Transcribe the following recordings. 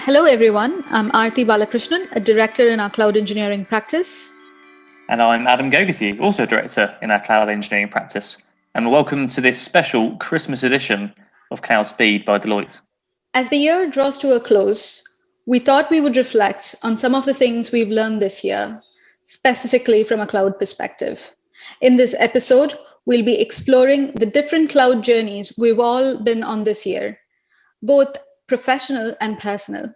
Hello, everyone. I'm Aarti Balakrishnan, a director in our cloud engineering practice. And I'm Adam Gogasi, also a director in our cloud engineering practice. And welcome to this special Christmas edition of Cloud Speed by Deloitte. As the year draws to a close, we thought we would reflect on some of the things we've learned this year, specifically from a cloud perspective. In this episode, we'll be exploring the different cloud journeys we've all been on this year, both professional and personal.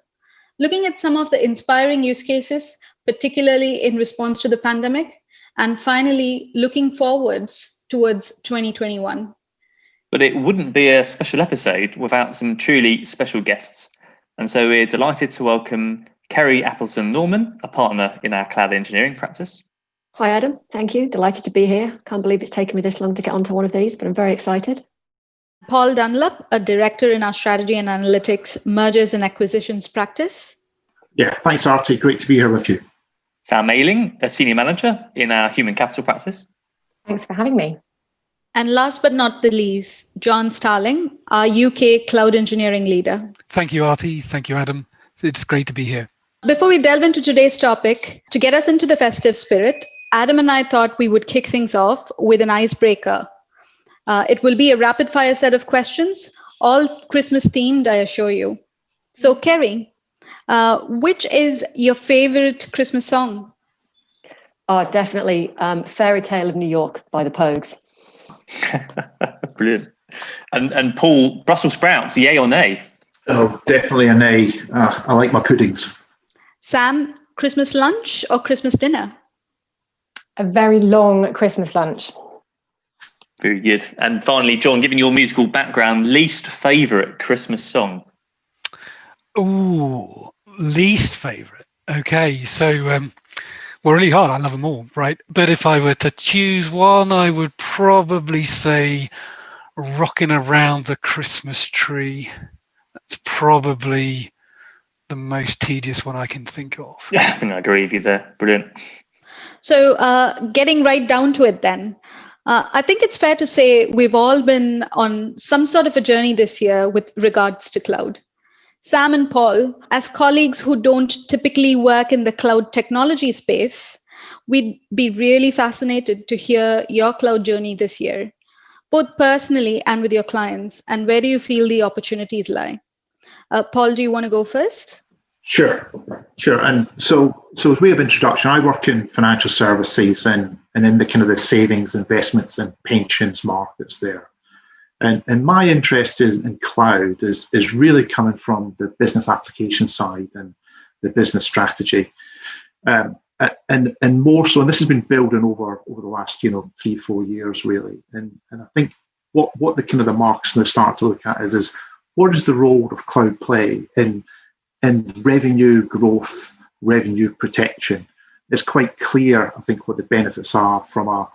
Looking at some of the inspiring use cases, particularly in response to the pandemic, and finally looking forwards towards 2021. But it wouldn't be a special episode without some truly special guests. And so we're delighted to welcome Kerry Appleton-Norman, a partner in our cloud engineering practice. Hi, Adam. Thank you. Delighted to be here. Can't believe it's taken me this long to get onto one of these, but I'm very excited. Paul Dunlop, a director in our strategy and analytics mergers and acquisitions practice. Yeah, thanks, Aarti. Great to be here with you. Sam Ayling, a senior manager in our human capital practice. Thanks for having me. And last but not the least, John Starling, our UK cloud engineering leader. Thank you, Aarti. Thank you, Adam. It's great to be here. Before we delve into today's topic, to get us into the festive spirit, Adam and I thought we would kick things off with an icebreaker. It will be a rapid fire set of questions, all Christmas themed, I assure you. So, Kerry, which is your favorite Christmas song? Oh, definitely Fairy Tale of New York by the Pogues. Brilliant. And Paul, Brussels sprouts, yay or nay? Oh, definitely an A. I like my puddings. Sam, Christmas lunch or Christmas dinner? A very long Christmas lunch. Very good. And finally, John, given your musical background, least favourite Christmas song? Ooh, least favourite. Okay, so well, really hard. I love them all, right? But if I were to choose one, I would probably say Rocking Around the Christmas Tree. That's probably the most tedious one I can think of. Yeah, I think I agree with you there. Brilliant. So getting right down to it then, I think it's fair to say we've all been on some sort of a journey this year with regards to cloud. Sam and Paul, as colleagues who don't typically work in the cloud technology space, we'd be really fascinated to hear your cloud journey this year, both personally and with your clients, and where do you feel the opportunities lie? Paul, do you want to go first? Sure. And so as way of introduction, I work in financial services and in the kind of the savings, investments and pensions markets there. And my interest in cloud is really coming from the business application side and the business strategy. And more so, and this has been building over the last 3-4 years really. And I think what the kind of the markets now start to look at is what is the role of cloud play in revenue growth, revenue protection. It's quite clear, I think, what the benefits are from a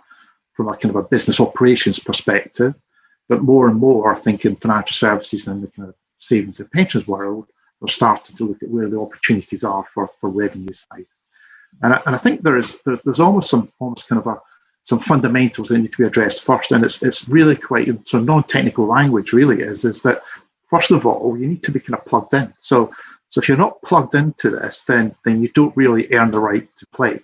kind of a business operations perspective. But more and more, I think, in financial services and the kind of savings and pensions world, they're starting to look at where the opportunities are for revenue side. And I think there's almost kind of some fundamentals that need to be addressed first, and it's really quite so non-technical language. Really is that first of all you need to be kind of plugged in. So if you're not plugged into this, then you don't really earn the right to play.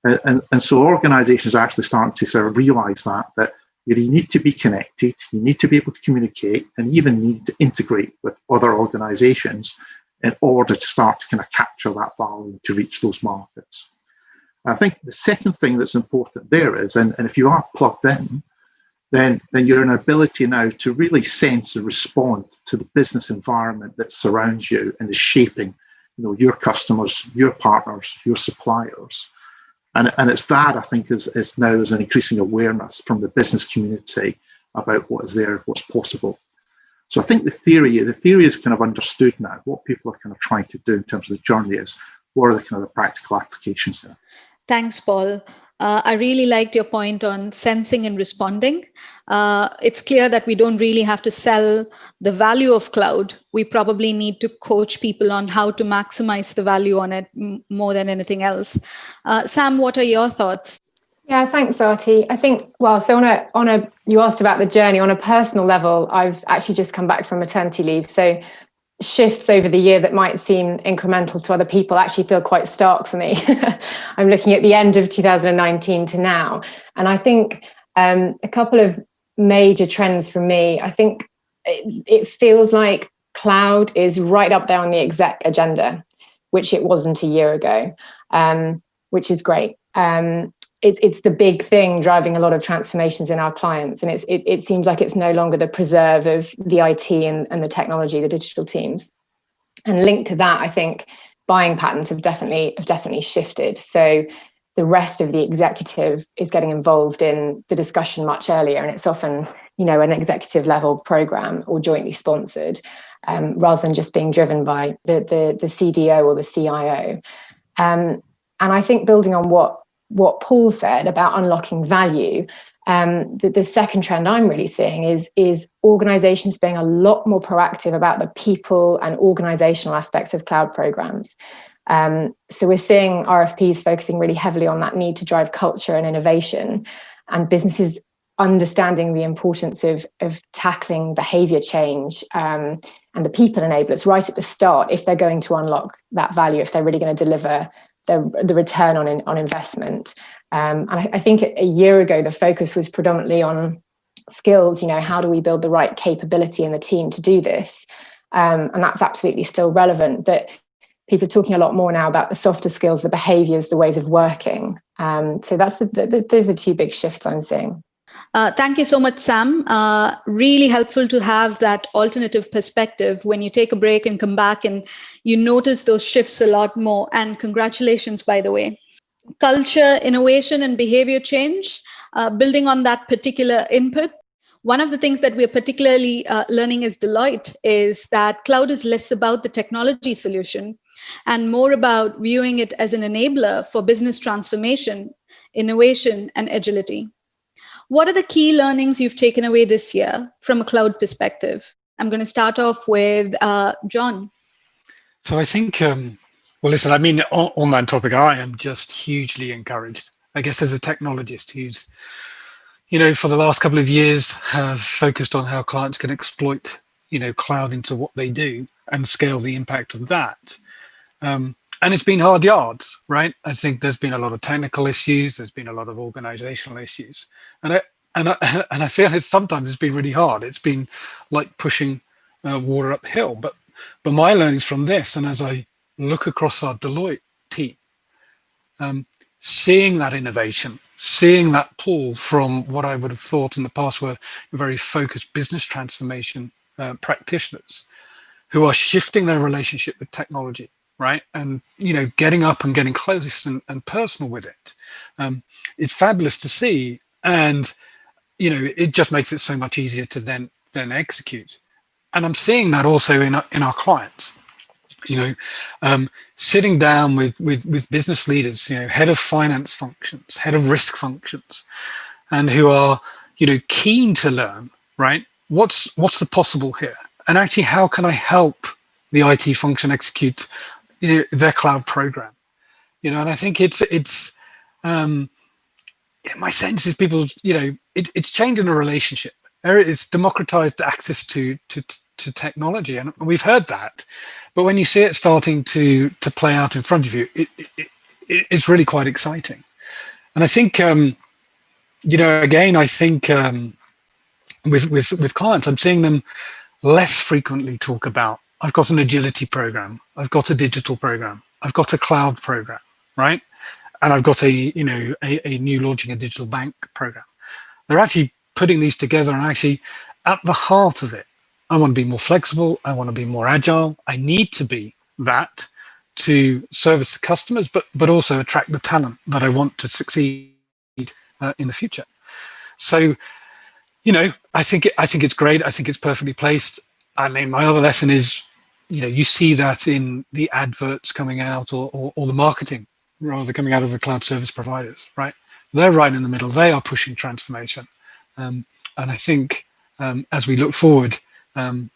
And so organisations are actually starting to sort of realise that you need to be connected, you need to be able to communicate, and even need to integrate with other organisations in order to start to kind of capture that value to reach those markets. I think the second thing that's important there is, and if you are plugged in, then you're an ability now to really sense and respond to the business environment that surrounds you and is shaping, your customers, your partners, your suppliers. And it's that I think is now there's an increasing awareness from the business community about what is there, what's possible. So I think the theory is kind of understood now. What people are kind of trying to do in terms of the journey is what are the kind of the practical applications there. Thanks, Paul. I really liked your point on sensing and responding. It's clear that we don't really have to sell the value of cloud. We probably need to coach people on how to maximize the value on it more than anything else. Sam, what are your thoughts? Yeah, thanks, Aarti. I think, you asked about the journey on a personal level. I've actually just come back from maternity leave. So shifts over the year that might seem incremental to other people actually feel quite stark for me. I'm looking at the end of 2019 to now. And I think a couple of major trends for me, I think it feels like cloud is right up there on the exec agenda, which it wasn't a year ago, which is great. It's the big thing driving a lot of transformations in our clients. And it seems like it's no longer the preserve of the IT and the technology, the digital teams. And linked to that, I think buying patterns have definitely shifted. So the rest of the executive is getting involved in the discussion much earlier. And it's often, an executive level program or jointly sponsored, rather than just being driven by the CDO or the CIO. And I think building on what Paul said about unlocking value, the second trend I'm really seeing is organizations being a lot more proactive about the people and organizational aspects of cloud programs. So we're seeing RFPs focusing really heavily on that need to drive culture and innovation, and businesses understanding the importance of tackling behavior change and the people enablers right at the start if they're going to unlock that value, if they're really going to deliver the return on investment. And I think a year ago, the focus was predominantly on skills, how do we build the right capability in the team to do this? And that's absolutely still relevant, but people are talking a lot more now about the softer skills, the behaviors, the ways of working. So that's those are two big shifts I'm seeing. Thank you so much, Sam. Really helpful to have that alternative perspective when you take a break and come back and you notice those shifts a lot more. And congratulations, by the way. Culture, innovation, and behavior change, building on that particular input. One of the things that we're particularly learning as Deloitte is that cloud is less about the technology solution and more about viewing it as an enabler for business transformation, innovation, and agility. What are the key learnings you've taken away this year from a cloud perspective? I'm going to start off with John. So I think, listen, on that topic, I am just hugely encouraged, I guess, as a technologist who's, for the last couple of years have focused on how clients can exploit, cloud into what they do and scale the impact of that. And it's been hard yards, right? I think there's been a lot of technical issues. There's been a lot of organizational issues. And I feel sometimes it's been really hard. It's been like pushing water uphill. But my learnings from this, and as I look across our Deloitte team, seeing that innovation, seeing that pull from what I would have thought in the past were very focused business transformation practitioners who are shifting their relationship with technology, right? And, getting up and getting close and personal with it. It's fabulous to see. And, it just makes it so much easier to then execute. And I'm seeing that also in our clients, sitting down with business leaders, head of finance functions, head of risk functions, and who are, keen to learn, right? What's the possible here? And actually, how can I help the IT function execute, their cloud program? And I think it's my sense is people, it's changing a relationship. It's democratized access to technology, and we've heard that. But when you see it starting to play out in front of you, it's really quite exciting. And I think, again, I think with clients, I'm seeing them less frequently talk about, I've got an agility program, I've got a digital program, I've got a cloud program, right? And I've got a new launching a digital bank program. They're actually putting these together, and actually at the heart of it, I want to be more flexible. I want to be more agile. I need to be that to service the customers, but also attract the talent that I want to succeed in the future. So, I think it's great. I think it's perfectly placed. I mean, my other lesson is, you see that in the adverts coming out or the marketing rather coming out of the cloud service providers, right? They're right in the middle. They are pushing transformation. And I think as we look forward, I'm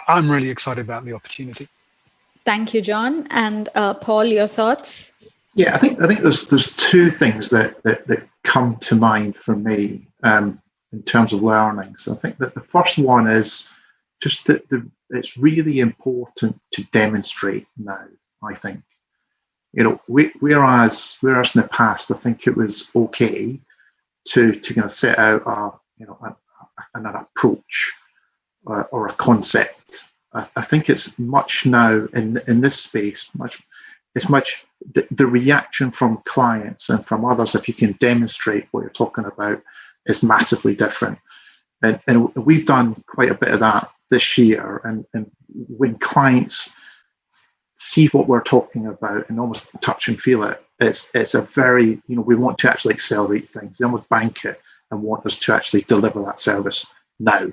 really excited about the opportunity. Thank you, John. And Paul, your thoughts? Yeah, I think there's two things that come to mind for me in terms of learning. So I think that the first one is just the it's really important to demonstrate now, I think. Whereas in the past, I think it was okay to kind of set out an approach or a concept. I think it's much now in this space, the reaction from clients and from others, if you can demonstrate what you're talking about, is massively different. And we've done quite a bit of that this year. And when clients see what we're talking about and almost touch and feel it, it's a very, we want to actually accelerate things. They almost bank it and want us to actually deliver that service now.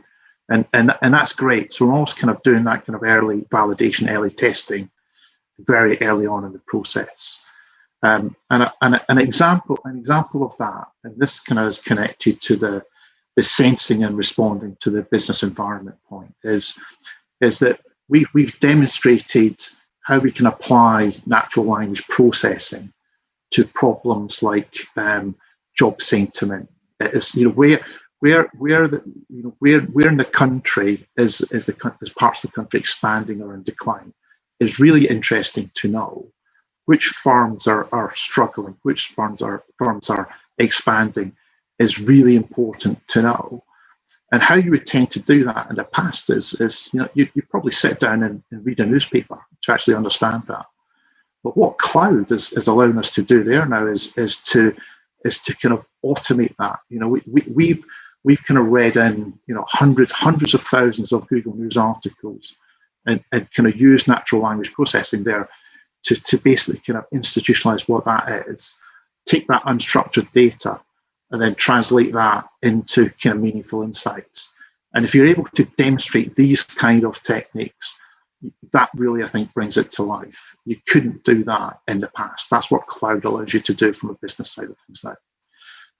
And that's great. So we're almost kind of doing that kind of early validation, early testing, very early on in the process. And an example of that, and this kind of is connected to the sensing and responding to the business environment point, is that we've demonstrated how we can apply natural language processing to problems like job sentiment. It's, where in the country is parts of the country expanding or in decline, is really interesting to know. Which firms are struggling, which firms are expanding, is really important to know. And how you would tend to do that in the past is you probably sit down and read a newspaper to actually understand that. But what cloud is allowing us to do there now is to kind of automate that. We've kind of read in hundreds of thousands of Google News articles and kind of use natural language processing there to basically kind of institutionalize what that is, take that unstructured data and then translate that into kind of meaningful insights. And if you're able to demonstrate these kind of techniques, that really, I think, brings it to life. You couldn't do that in the past. That's what cloud allows you to do from a business side of things now.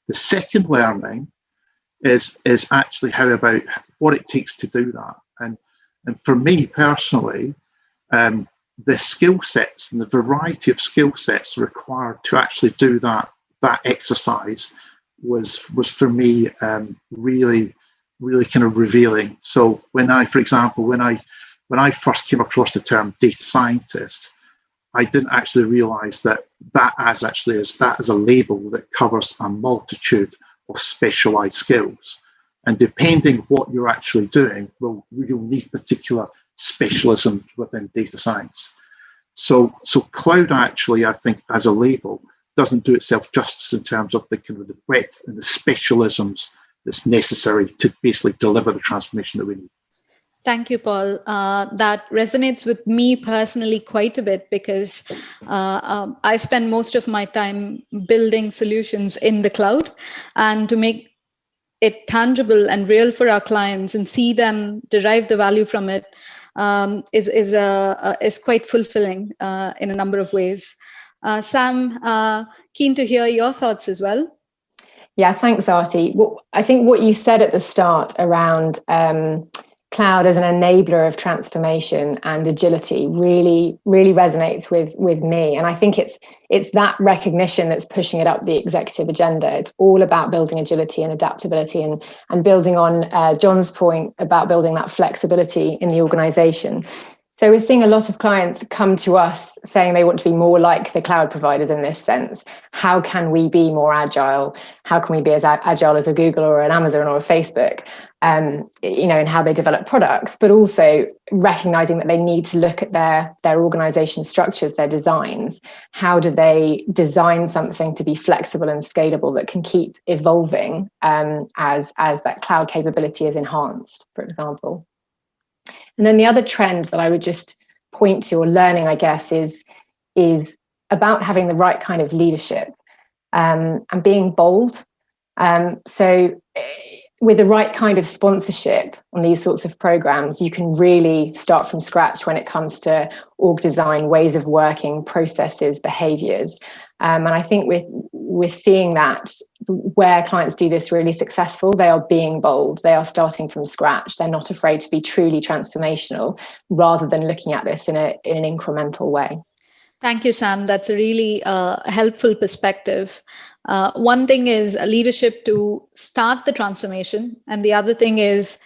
The second learning is actually how about what it takes to do that. And for me personally, the skill sets and the variety of skill sets required to actually do that exercise was for me really kind of revealing. So when I first came across the term data scientist, I didn't actually realize that as a label that covers a multitude of specialized skills. And depending what you're actually doing, you'll need particular specialism within data science. So cloud actually, I think, as a label, doesn't do itself justice in terms of the kind of the breadth and the specialisms that's necessary to basically deliver the transformation that we need. Thank you, Paul. That resonates with me personally quite a bit because I spend most of my time building solutions in the cloud, and to make it tangible and real for our clients and see them derive the value from it is quite fulfilling in a number of ways. Sam, keen to hear your thoughts as well. Yeah, thanks, Artie. Well, I think what you said at the start around cloud as an enabler of transformation and agility really resonates with me. And I think it's that recognition that's pushing it up the executive agenda. It's all about building agility and adaptability and building on John's point about building that flexibility in the organization. So we're seeing a lot of clients come to us saying they want to be more like the cloud providers in this sense. How can we be more agile? How can we be as agile as a Google or an Amazon or a Facebook? In how they develop products, but also recognizing that they need to look at their organization structures, their designs. How do they design something to be flexible and scalable that can keep evolving as that cloud capability is enhanced, for example? And then the other trend that I would just point to, or learning, I guess, is about having the right kind of leadership and being bold. So with the right kind of sponsorship on these sorts of programs, you can really start from scratch when it comes to org design, ways of working, processes, behaviors. And I think we're seeing that where clients do this really successful, they are being bold. They are starting from scratch. They're not afraid to be truly transformational, rather than looking at this in an incremental way. Thank you, Sam. That's a really helpful perspective. One thing is leadership to start the transformation, and the other thing is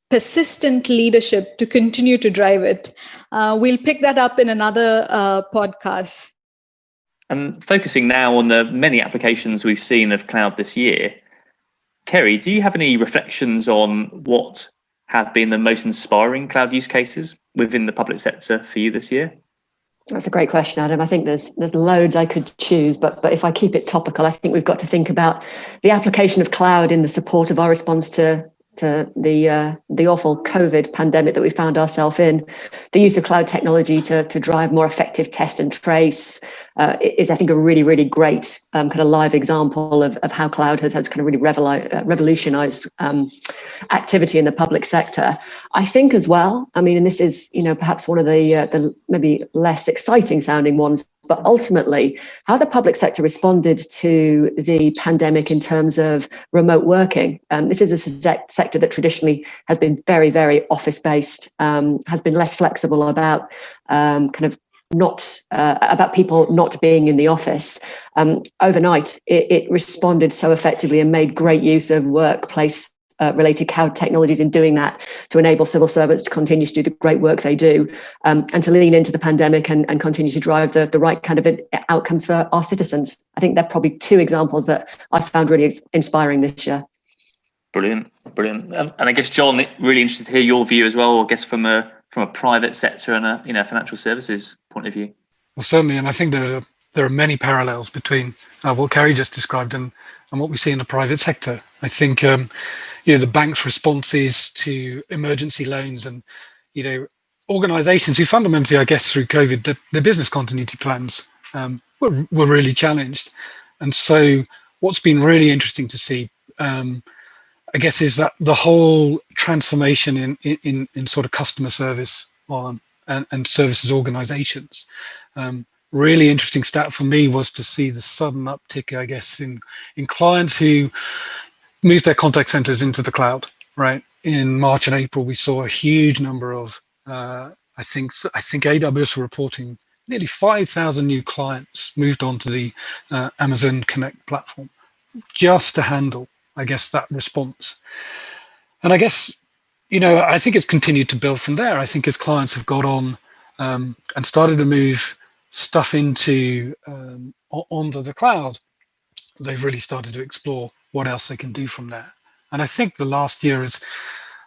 persistent leadership to continue to drive it. We'll pick that up in another podcast. And focusing now on the many applications we've seen of cloud this year, Kerry, do you have any reflections on what have been the most inspiring cloud use cases within the public sector for you this year? That's a great question, Adam. I think there's loads I could choose, but if I keep it topical, I think we've got to think about the application of cloud in the support of our response to the awful COVID pandemic that we found ourselves in. The use of cloud technology to drive more effective test and trace is, I think, a really, really great kind of live example of how cloud has kind of really revolutionized activity in the public sector. I think as well, I mean, and this is, perhaps one of the maybe less exciting sounding ones, but ultimately how the public sector responded to the pandemic in terms of remote working. This is a sector that traditionally has been very, very office-based, has been less flexible about about people not being in the office. Overnight, it responded so effectively and made great use of workplace related cloud technologies in doing that to enable civil servants to continue to do the great work they do, and to lean into the pandemic and continue to drive the right kind of outcomes for our citizens. I think they're probably two examples that I found really inspiring this year. Brilliant. And I guess, John, really interested to hear your view as well, I guess from a private sector and a financial services point of view. Well, certainly, and I think there are many parallels between what Kerry just described and what we see in the private sector. I think the bank's responses to emergency loans and organisations who fundamentally, I guess, through COVID, their business continuity plans were really challenged. And so, what's been really interesting to see, I guess, is that the whole transformation in sort of customer service and services organisations. Really interesting stat for me was to see the sudden uptick, I guess, in clients who moved their contact centres into the cloud. Right, in March and April, we saw a huge number of I think AWS were reporting nearly 5,000 new clients moved onto the Amazon Connect platform just to handle, I guess, that response. And I guess, I think it's continued to build from there. I think as clients have got on and started to move stuff onto the cloud, they've really started to explore what else they can do from there. And I think the last year I've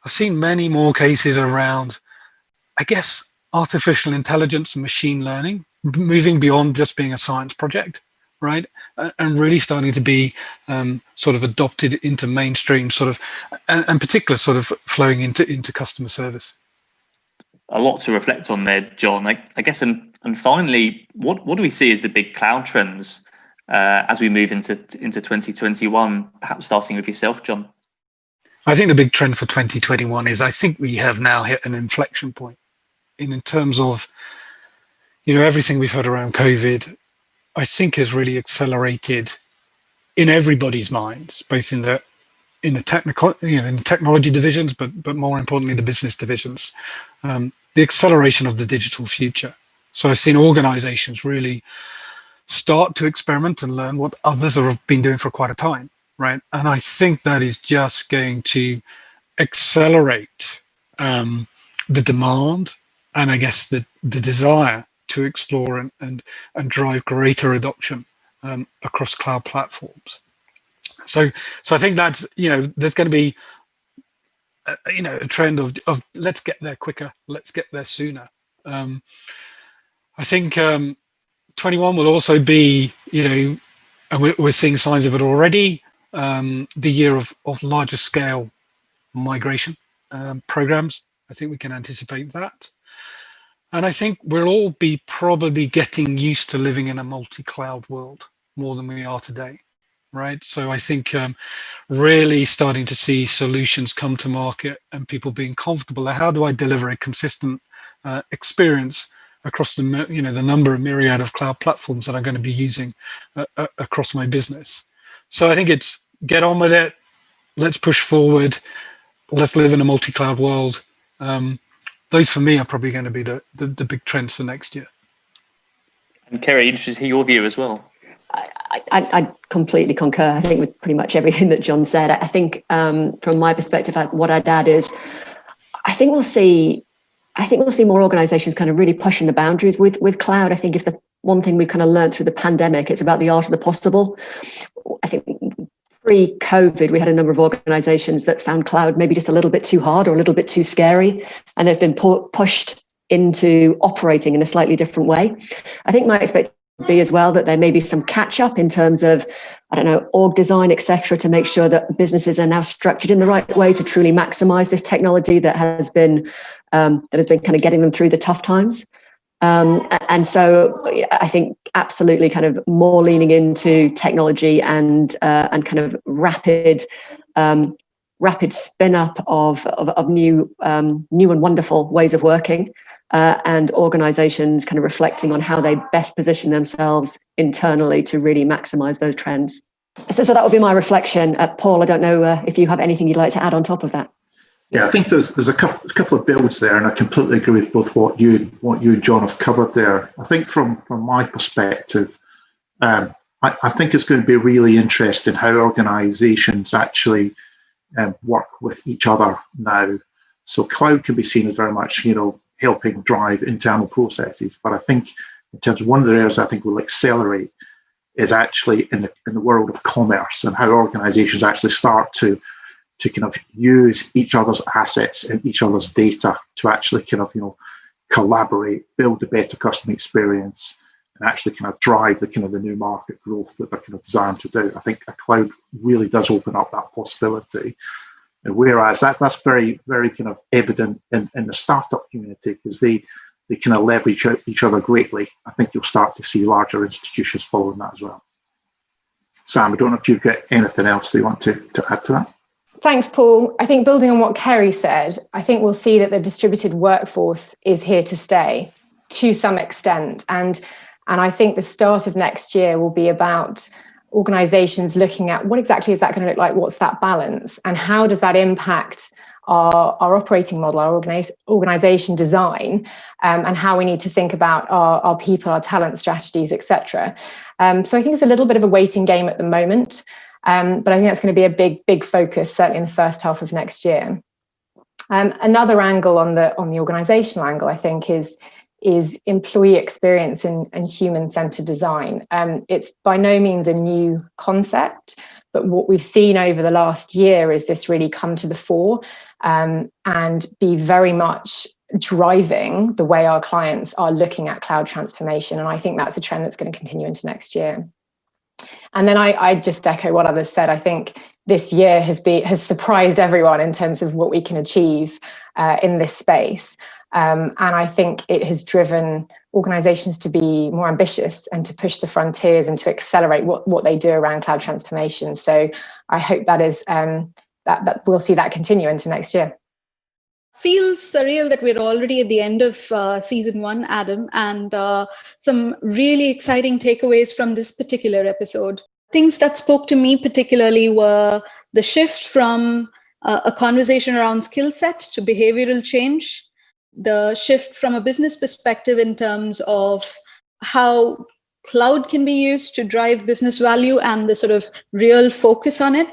seen many more cases around, I guess, artificial intelligence and machine learning, moving beyond just being a science project, right? And really starting to be sort of adopted into mainstream sort of, and particular sort of flowing into customer service. A lot to reflect on there, John. I guess, and finally, what do we see as the big cloud trends as we move into 2021? Perhaps starting with yourself, John. I think the big trend for 2021 is I think we have now hit an inflection point in terms of, everything we've heard around COVID, I think has really accelerated in everybody's minds, both in the technical, in the technology divisions, but more importantly, the business divisions, the acceleration of the digital future. So I've seen organizations really start to experiment and learn what others have been doing for quite a time, right? And I think that is just going to accelerate the demand and I guess the desire to explore and drive greater adoption across cloud platforms. So I think that's, there's going to be, a trend of let's get there quicker, let's get there sooner. I think 21 will also be, and we're seeing signs of it already, the year of larger scale migration programs. I think we can anticipate that. And I think we'll all be probably getting used to living in a multi-cloud world more than we are today, right? So I think really starting to see solutions come to market and people being comfortable. How do I deliver a consistent experience across the number of myriad of cloud platforms that I'm going to be using across my business? So I think it's get on with it. Let's push forward. Let's live in a multi-cloud world. Those for me are probably going to be the big trends for next year. And Kerry, interested to hear your view as well. I completely concur. I think with pretty much everything that John said. I think from my perspective, what I'd add is I think we'll see more organizations kind of really pushing the boundaries with cloud. I think if the one thing we've kind of learned through the pandemic, it's about the art of the possible. I think pre-COVID, we had a number of organizations that found cloud maybe just a little bit too hard or a little bit too scary, and they've been pushed into operating in a slightly different way. I think my expectation would be as well that there may be some catch up in terms of, I don't know, org design, etc., to make sure that businesses are now structured in the right way to truly maximize this technology that has been kind of getting them through the tough times. And so I think absolutely kind of more leaning into technology and kind of rapid spin up of new and wonderful ways of working, and organizations kind of reflecting on how they best position themselves internally to really maximize those trends. So that would be my reflection. Paul, I don't know if you have anything you'd like to add on top of that. Yeah, I think there's a couple of builds there, and I completely agree with both what you and John have covered there. I think from my perspective, I think it's going to be really interesting how organisations actually work with each other now. So cloud can be seen as very much, helping drive internal processes, but I think in terms of one of the areas I think will accelerate is actually in the world of commerce, and how organisations actually start to kind of use each other's assets and each other's data to actually kind of, collaborate, build a better customer experience, and actually kind of drive the new market growth that they're kind of designed to do. I think a cloud really does open up that possibility. And whereas that's very, very kind of evident in the startup community, because they kind of leverage each other greatly. I think you'll start to see larger institutions following that as well. Sam, I don't know if you've got anything else that you want to add to that. Thanks, Paul. I think building on what Kerry said, I think we'll see that the distributed workforce is here to stay to some extent. And I think the start of next year will be about organizations looking at what exactly is that going to look like, what's that balance, and how does that impact our operating model, our organization design, and how we need to think about our people, our talent strategies, etc. So I think it's a little bit of a waiting game at the moment. But I think that's going to be a big focus, certainly in the first half of next year. Another angle on the organizational angle, I think, is employee experience and human-centered design. It's by no means a new concept, but what we've seen over the last year is this really come to the fore and be very much driving the way our clients are looking at cloud transformation. And I think that's a trend that's going to continue into next year. And then I just echo what others said. I think this year has surprised everyone in terms of what we can achieve in this space. And I think it has driven organizations to be more ambitious and to push the frontiers and to accelerate what they do around cloud transformation. So I hope that is that we'll see that continue into next year. Feels surreal that we're already at the end of season 1, Adam, and some really exciting takeaways from this particular episode. Things that spoke to me particularly were the shift from a conversation around skill set to behavioral change, the shift from a business perspective in terms of how cloud can be used to drive business value and the sort of real focus on it,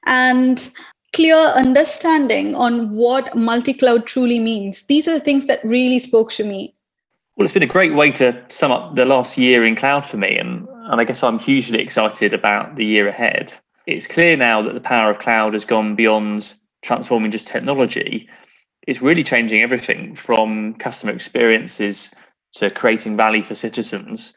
and clear understanding on what multi-cloud truly means. These are the things that really spoke to me. Well, it's been a great way to sum up the last year in cloud for me, and I guess I'm hugely excited about the year ahead. It's clear now that the power of cloud has gone beyond transforming just technology. It's really changing everything from customer experiences to creating value for citizens.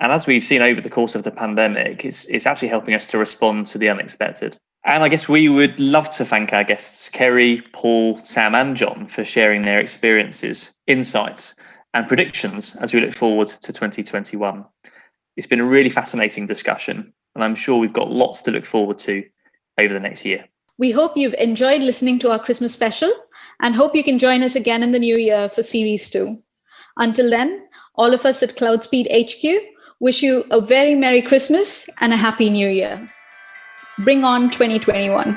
And as we've seen over the course of the pandemic, it's actually helping us to respond to the unexpected. And I guess we would love to thank our guests, Kerry, Paul, Sam and John, for sharing their experiences, insights and predictions as we look forward to 2021. It's been a really fascinating discussion, and I'm sure we've got lots to look forward to over the next year. We hope you've enjoyed listening to our Christmas special and hope you can join us again in the new year for series 2. Until then, all of us at CloudSpeed HQ wish you a very Merry Christmas and a Happy New Year. Bring on 2021.